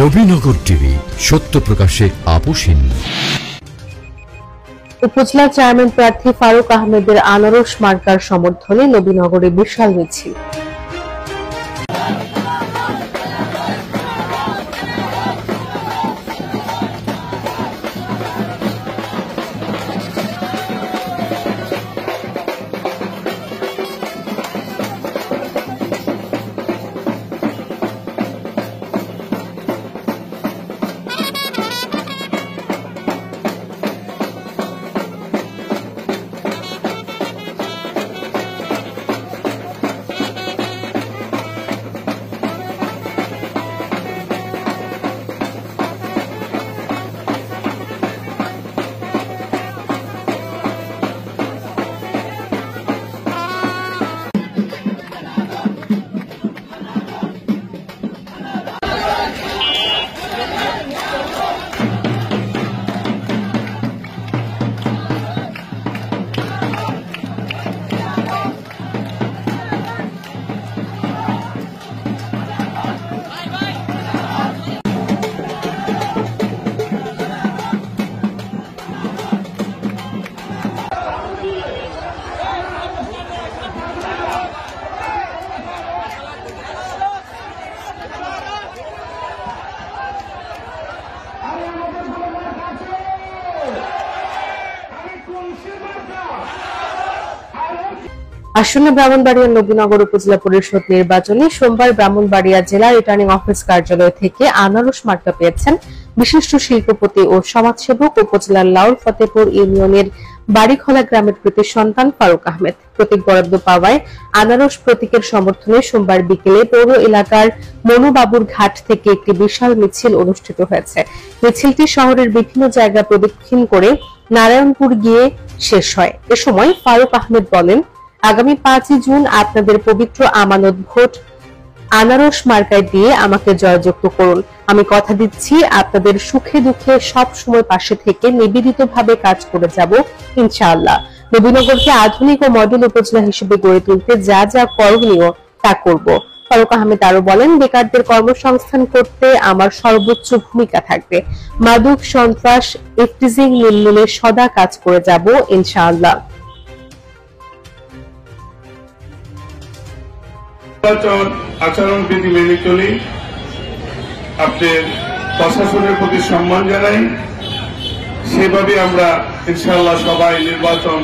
Nabinagar TV, সত্য প্রকাশে আপোষহীন। উপজেলা চেয়ারম্যান প্রার্থী ফারুক আহমেদের আনারস মার্কার সমর্থনে নবীনগরে বিশাল মিছিল। আসন্ন ব্রাহ্মণবাড়িয়া নবীনগর উপজেলা পরিষদ নির্বাচনে সোমবার ব্রাহ্মণবাড়িয়া জেলা রিটার্নিং অফিস কার্যালয় থেকে আনারস মার্কা পেয়েছেন বিশিষ্ট শিল্পপতি ও সমাজসেবক উপজেলার লাউল ফতেপুর ইউনিয়নের বাড়িখোলা গ্রামের প্রতি সন্তান ফারুক আহমেদ। প্রতীক বরাদ্দ পাওয়ায় আনারস প্রতীকের সমর্থনে সোমবার বিকেলে পৌর এলাকার মনুবাবুর ঘাট থেকে একটি বিশাল মিছিল অনুষ্ঠিত হয়েছে। মিছিলটি শহরের বিভিন্ন জায়গা প্রদক্ষিণ করে নারায়ণপুর গিয়ে শেষ হয়। এ সময় ফারুক আহমেদ বলেন, আগামী 5 জুন আপনাদের পবিত্র আমানত ভোট আনারস মার্কায় দিয়ে আমাকে জয়যুক্ত করুন। আমি কথা দিচ্ছি আপনাদের সুখে দুঃখে সব সময় পাশে থেকে নিবেদিতভাবে কাজ করে যাব ইনশাআল্লাহ। নবীনগরকে আধুনিক ও মডেল উপজেলা হিসেবে গড়ে তুলতে যা যা করণীয় তা করব। ফারুক আহমেদ আরো বলেন, বেকারদের কর্মসংস্থান করতে আমার সর্বোচ্চ ভূমিকা থাকবে। মাদক সন্ত্রাস ইফটিজিং নির্মূলে সদা কাজ করে যাব ইনশাআল্লাহ। আচরণবিধি মেনে চলি, আপনাদের প্রশাসনের প্রতি সম্মান জানাই, সেভাবে আমরা ইনশাআল্লাহ সবাই নির্বাচন